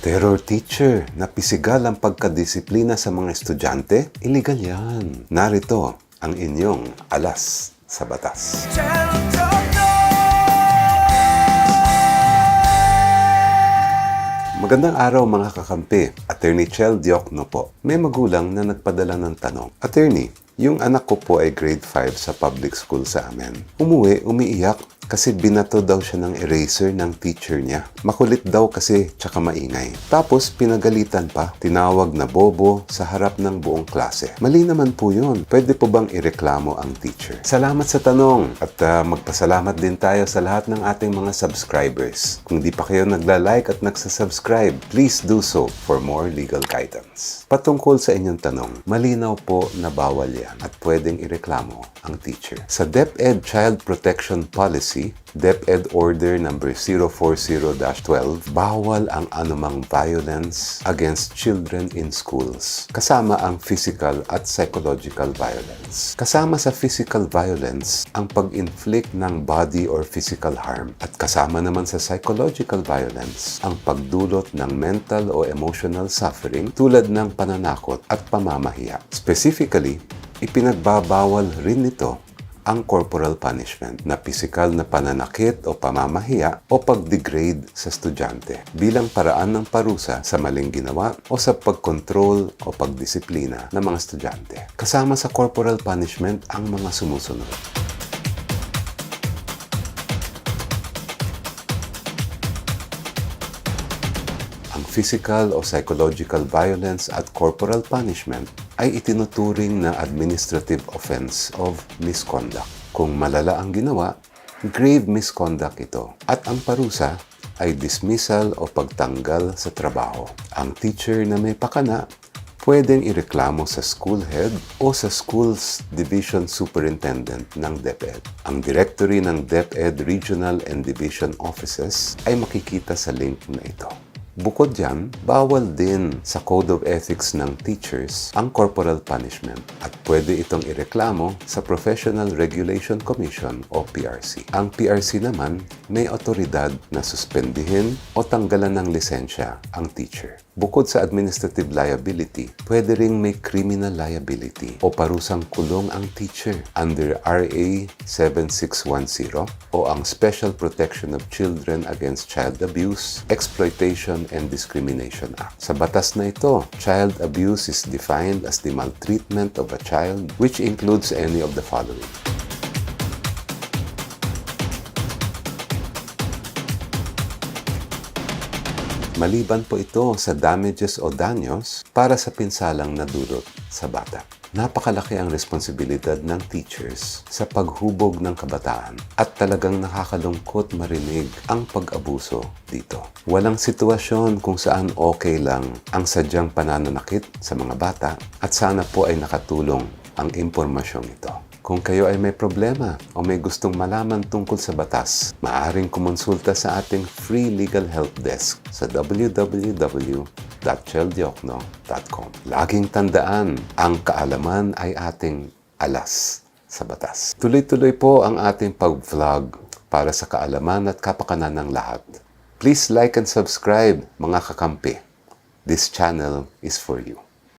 Terror teacher na pisigal ang pagkadisiplina sa mga estudyante? Illegal yan. Narito ang inyong alas sa batas. Magandang araw mga kakampi. Attorney Chel Diokno po. May magulang na nagpadala ng tanong. Attorney, yung anak ko po ay grade 5 sa public school sa amin. Umuwi, umiiyak kasi binato daw siya ng eraser ng teacher niya. Makulit daw kasi tsaka maingay. Tapos pinagalitan pa, tinawag na bobo sa harap ng buong klase. Mali naman po yun. Pwede po bang ireklamo ang teacher? Salamat sa tanong at magpasalamat din tayo sa lahat ng ating mga subscribers. Kung di pa kayo nagla-like at nagsasubscribe, please do so for more legal guidance. Patungkol sa inyong tanong, malinaw po na bawal yan at pwedeng ireklamo ang teacher. Sa DepEd Child Protection Policy, DepEd Order number 040-12, bawal ang anumang violence against children in schools. Kasama ang physical at psychological violence. Kasama sa physical violence ang pag-inflict ng body or physical harm. At kasama naman sa psychological violence ang pagdulot ng mental o emotional suffering tulad ng pananakot at pamamahiya. Specifically, ipinagbabawal rin nito ang corporal punishment na pisikal na pananakit o pamamahiya o pag-degrade sa estudyante bilang paraan ng parusa sa maling ginawa o sa pag-control o pagdisiplina ng mga estudyante. Kasama sa corporal punishment ang mga sumusunod. Ang physical o psychological violence at corporal punishment ay itinuturing na administrative offense of misconduct. Kung malala ang ginawa, grave misconduct ito. At ang parusa ay dismissal o pagtanggal sa trabaho. Ang teacher na may pakana, pwedeng ireklamo sa school head o sa school's division superintendent ng DepEd. Ang directory ng DepEd Regional and Division Offices ay makikita sa link na ito. Bukod dyan, bawal din sa Code of Ethics ng teachers ang corporal punishment at pwede itong ireklamo sa Professional Regulation Commission o PRC. Ang PRC naman may otoridad na suspendihin o tanggalan ng lisensya ang teacher. Bukod sa administrative liability, pwede ring may criminal liability o parusang kulong ang teacher under RA 7610 o ang Special Protection of Children Against Child Abuse, Exploitation and Discrimination Act. Sa batas na ito, child abuse is defined as the maltreatment of a child which includes any of the following. Maliban po ito sa damages o danyos para sa pinsalang nadulot sa bata. Napakalaki ang responsibilidad ng teachers sa paghubog ng kabataan at talagang nakakalungkot marinig ang pag-abuso dito. Walang sitwasyon kung saan okay lang ang sadyang pananakit sa mga bata at sana po ay nakatulong ang impormasyong ito. Kung kayo ay may problema o may gustong malaman tungkol sa batas, maaaring kumonsulta sa ating free legal help desk sa www.cheldiokno.com. Laging tandaan, ang kaalaman ay ating alas sa batas. Tuloy-tuloy po ang ating pag-vlog para sa kaalaman at kapakanan ng lahat. Please like and subscribe, mga kakampi. This channel is for you.